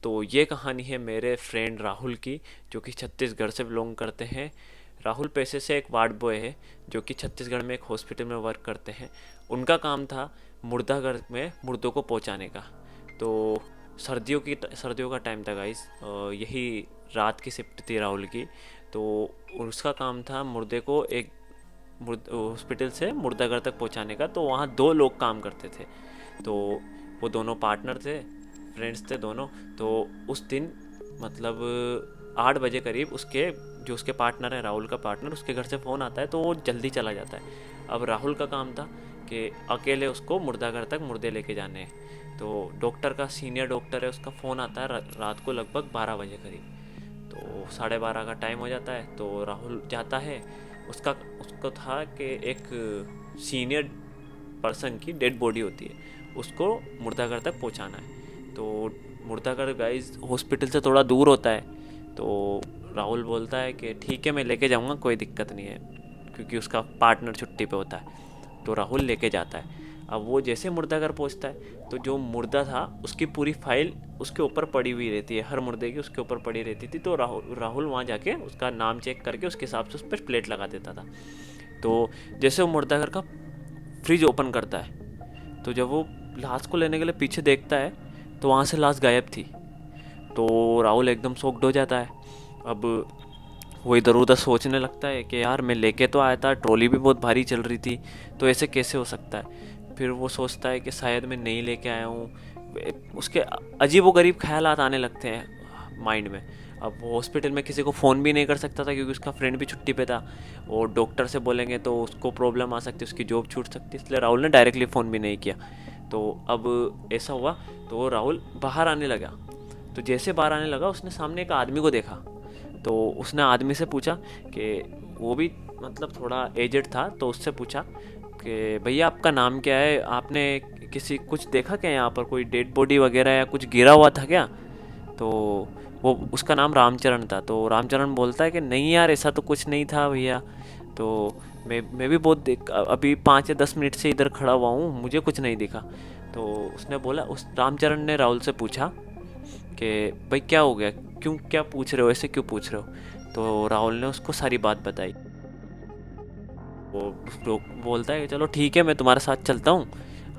तो ये कहानी है मेरे फ्रेंड राहुल की, जो कि छत्तीसगढ़ से बिलोंग करते हैं। राहुल पेशे से एक वार्ड बॉय है, जो कि छत्तीसगढ़ में एक हॉस्पिटल में वर्क करते हैं। उनका काम था मुर्दाघर में मुर्दों को पहुंचाने का। तो सर्दियों का टाइम था गाइस, यही रात की शिफ्ट थी राहुल की। तो उसका काम था मुर्दे को एक हॉस्पिटल से मुर्दाघर तक पहुंचाने का। तो वहाँ दो लोग काम करते थे। तो वो दोनों पार्टनर थे, फ्रेंड्स थे दोनों। तो उस दिन मतलब 8 बजे करीब उसके पार्टनर है, राहुल का पार्टनर, उसके घर से फ़ोन आता है। तो वो जल्दी चला जाता है। अब राहुल का काम था कि अकेले उसको मुर्दाघर तक मुर्दे लेके जाने हैं। तो डॉक्टर का, सीनियर डॉक्टर है, उसका फ़ोन आता है रात को लगभग 12 बजे करीब। तो 12:30 का टाइम हो जाता है। तो राहुल जाता है। उसका उसको था कि एक सीनियर पर्सन की डेड बॉडी होती है, उसको मुर्दाघर तक पहुंचाना है। तो मुर्दाघर गाइस हॉस्पिटल से थोड़ा दूर होता है। तो राहुल बोलता है कि ठीक है, मैं लेके जाऊंगा, कोई दिक्कत नहीं है, क्योंकि उसका पार्टनर छुट्टी पे होता है। तो राहुल लेके जाता है। अब वो जैसे मुर्दाघर पहुंचता है, तो जो मुर्दा था उसकी पूरी फाइल उसके ऊपर पड़ी हुई रहती है, हर मुर्दे की उसके ऊपर पड़ी रहती थी। तो राहुल वहाँ जाके उसका नाम चेक करके उसके हिसाब से उस पर प्लेट लगा देता था। तो जैसे वो मुर्दाघर का फ्रिज ओपन करता है, तो जब वो लाश को लेने के लिए पीछे देखता है, तो वहाँ से लाश गायब थी। तो राहुल एकदम शॉक्ड हो जाता है। अब वो इधर उधर सोचने लगता है कि यार, मैं लेके तो आया था, ट्रॉली भी बहुत भारी चल रही थी, तो ऐसे कैसे हो सकता है। फिर वो सोचता है कि शायद मैं नहीं लेके आया हूँ। उसके अजीब व गरीब ख्यालात आने लगते हैं माइंड में। अब वो हॉस्पिटल में किसी को फ़ोन भी नहीं कर सकता था, क्योंकि उसका फ्रेंड भी छुट्टी पे था। और डॉक्टर से बोलेंगे तो उसको प्रॉब्लम आ सकती, उसकी जॉब छूट सकती, इसलिए राहुल ने डायरेक्टली फ़ोन भी नहीं किया। तो अब ऐसा हुआ, तो राहुल बाहर आने लगा। तो जैसे बाहर आने लगा, उसने सामने एक आदमी को देखा। तो उसने आदमी से पूछा कि वो भी मतलब थोड़ा एजेड था। तो उससे पूछा कि भैया, आपका नाम क्या है, आपने किसी कुछ देखा क्या, यहाँ पर कोई डेड बॉडी वगैरह या कुछ गिरा हुआ था क्या। तो वो उसका नाम रामचरण था। तो रामचरण बोलता है कि नहीं यार, ऐसा तो कुछ नहीं था भैया। तो मैं भी बहुत अभी 5 या 10 मिनट से इधर खड़ा हुआ हूँ, मुझे कुछ नहीं दिखा। तो उसने बोला, उस रामचरण ने राहुल से पूछा कि भाई क्या हो गया, क्यों, क्या पूछ रहे हो, ऐसे क्यों पूछ रहे हो। तो राहुल ने उसको सारी बात बताई। वो बोलता है कि चलो ठीक है, मैं तुम्हारे साथ चलता हूँ,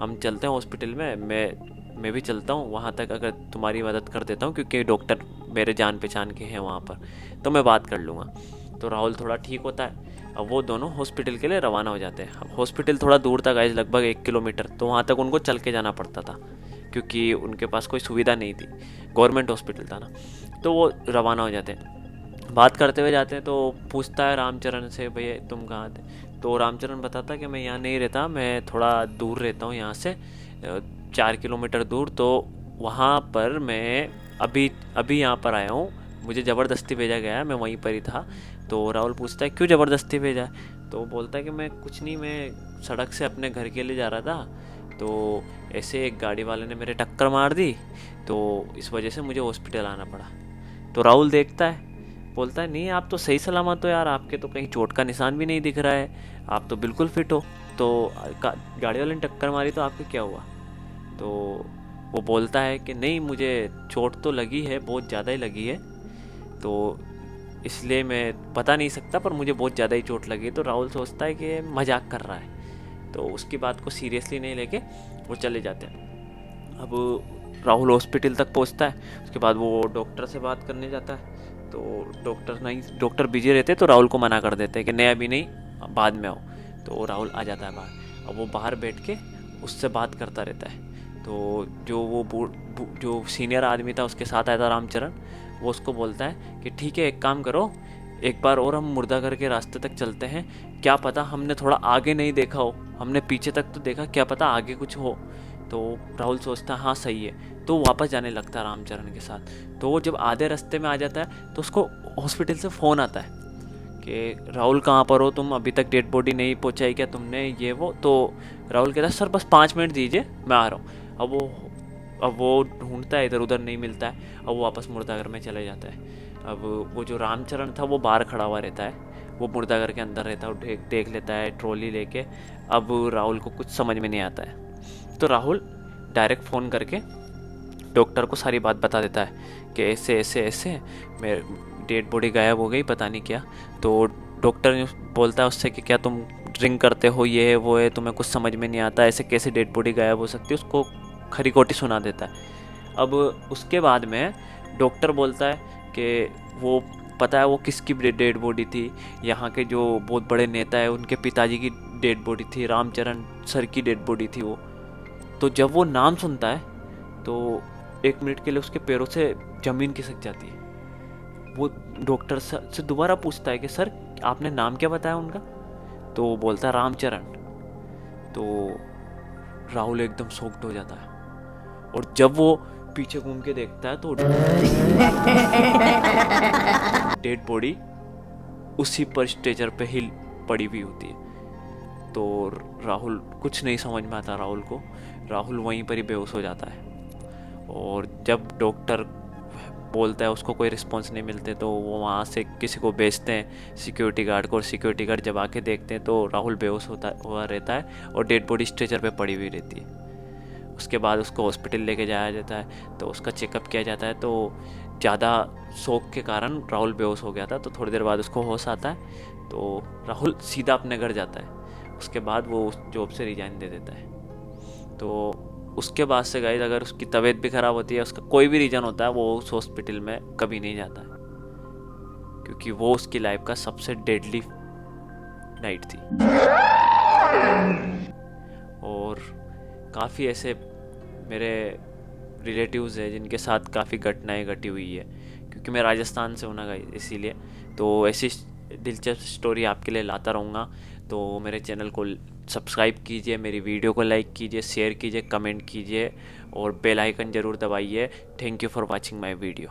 हम चलते हैं हॉस्पिटल में, मैं भी चलता हूँ वहाँ तक, अगर तुम्हारी मदद कर देता हूँ, क्योंकि डॉक्टर मेरे जान पहचान के हैं वहाँ पर, तो मैं बात कर लूँगा। तो राहुल थोड़ा ठीक होता है। अब वो दोनों हॉस्पिटल के लिए रवाना हो जाते हैं। अब हॉस्पिटल थोड़ा दूर था गाइस, लगभग 1 किलोमीटर, तो वहाँ तक उनको चल के जाना पड़ता था, क्योंकि उनके पास कोई सुविधा नहीं थी, गवर्नमेंट हॉस्पिटल था ना। तो वो रवाना हो जाते हैं। बात करते हुए जाते हैं। तो पूछता है रामचरण से, भैया तुम कहाँ थे। तो रामचरण बताता है कि मैं यहाँ नहीं रहता, मैं थोड़ा दूर रहता हूँ यहाँ से, 4 किलोमीटर दूर। तो वहाँ पर मैं अभी अभी यहाँ पर आया हूँ, मुझे ज़बरदस्ती भेजा गया है, मैं वहीं पर ही था। तो राहुल पूछता है क्यों ज़बरदस्ती भेजा है। तो बोलता है कि मैं कुछ नहीं, मैं सड़क से अपने घर के लिए जा रहा था, तो ऐसे एक गाड़ी वाले ने मेरे टक्कर मार दी, तो इस वजह से मुझे हॉस्पिटल आना पड़ा। तो राहुल देखता है, बोलता है नहीं, आप तो सही सलामत हो यार, आपके तो कहीं चोट का निशान भी नहीं दिख रहा है, आप तो बिल्कुल फिट हो। तो गाड़ी वाले ने टक्कर मारी तो आपके क्या हुआ। तो वो बोलता है कि नहीं, मुझे चोट तो लगी है, बहुत ज़्यादा ही लगी है, तो इसलिए मैं बता नहीं सकता, पर मुझे बहुत ज़्यादा ही चोट लगी। तो राहुल सोचता है कि मजाक कर रहा है, तो उसकी बात को सीरियसली नहीं लेके वो चले जाते हैं। अब राहुल हॉस्पिटल तक पहुंचता है, उसके बाद वो डॉक्टर से बात करने जाता है। तो डॉक्टर बिजी रहते, तो राहुल को मना कर देते हैं कि नहीं अभी नहीं, बाद में आओ। तो राहुल आ जाता है बाहर। अब वो बाहर बैठ के उससे बात करता रहता है। तो जो सीनियर आदमी था उसके साथ आया था रामचरण, वो उसको बोलता है कि ठीक है, एक काम करो, एक बार और हम मुर्दाघर के रास्ते तक चलते हैं, क्या पता हमने थोड़ा आगे नहीं देखा हो, हमने पीछे तक तो देखा, क्या पता आगे कुछ हो। तो राहुल सोचता है हाँ सही है, तो वापस जाने लगता है रामचरण के साथ। तो वो जब आधे रास्ते में आ जाता है, तो उसको हॉस्पिटल से फ़ोन आता है कि राहुल कहाँ पर हो तुम, अभी तक डेड बॉडी नहीं पहुँचाई क्या तुमने, ये वो। तो राहुल कहता है सर बस 5 मिनट दीजिए, मैं आ रहा हूँ। अब वो ढूंढता है, इधर उधर नहीं मिलता है। अब वो वापस मुर्दाघर में चले जाता है। अब वो जो रामचरण था वो बाहर खड़ा हुआ रहता है, वो मुर्दाघर के अंदर रहता है, वो देख लेता है ट्रॉली लेके। अब राहुल को कुछ समझ में नहीं आता है। तो राहुल डायरेक्ट फ़ोन करके डॉक्टर को सारी बात बता देता है कि ऐसे ऐसे ऐसे मेरे डेड बॉडी गायब हो गई, पता नहीं क्या। तो डॉक्टर बोलता है उससे कि क्या तुम ड्रिंक करते हो, ये है वो है, तुम्हें कुछ समझ में नहीं आता, ऐसे कैसे डेड बॉडी गायब हो सकती है, उसको खरी खोटी सुना देता है। अब उसके बाद में डॉक्टर बोलता है कि वो पता है वो किसकी डेड बॉडी थी, यहाँ के जो बहुत बड़े नेता है उनके पिताजी की डेड बॉडी थी, रामचरण सर की डेड बॉडी थी वो। तो जब वो नाम सुनता है तो 1 मिनट के लिए उसके पैरों से ज़मीन खिसक जाती है। वो डॉक्टर से दोबारा पूछता है कि सर आपने नाम क्या बताया उनका? तो वो बोलता है रामचरण। तो राहुल एकदम शॉक्ड हो जाता है, और जब वो पीछे घूम के देखता है तो डेड बॉडी उसी पर स्ट्रेचर पे ही पड़ी हुई होती है। तो राहुल कुछ नहीं समझ में आता राहुल को, राहुल वहीं पर ही बेहोश हो जाता है। और जब डॉक्टर बोलता है उसको कोई रिस्पॉन्स नहीं मिलते तो वो वहाँ से किसी को भेजते हैं सिक्योरिटी गार्ड को, और सिक्योरिटी गार्ड जब आके देखते हैं तो राहुल बेहोश हुआ रहता है और डेड बॉडी स्ट्रेचर पे पड़ी हुई रहती है। उसके बाद उसको हॉस्पिटल लेके जाया जाता है, तो उसका चेकअप किया जाता है। तो ज़्यादा शौक के कारण राहुल बेहोश हो गया था, तो थोड़ी देर बाद उसको होश आता है। तो राहुल सीधा अपने घर जाता है। उसके बाद वो उस जॉब से रिजाइन दे देता है। तो उसके बाद से गाइस अगर उसकी तबीयत भी ख़राब होती है, उसका कोई भी रीज़न होता है, वो उस हॉस्पिटल में कभी नहीं जाता है, क्योंकि वो उसकी लाइफ का सबसे डेडली नाइट थी। और काफ़ी ऐसे मेरे रिलेटिव्स हैं जिनके साथ काफ़ी घटनाएं घटी हुई है, क्योंकि मैं राजस्थान से हूँ ना गाइस, इसीलिए। तो ऐसी दिलचस्प स्टोरी आपके लिए लाता रहूँगा। तो मेरे चैनल को सब्सक्राइब कीजिए, मेरी वीडियो को लाइक कीजिए, शेयर कीजिए, कमेंट कीजिए और बेल आइकन ज़रूर दबाइए। Thank you for watching my video.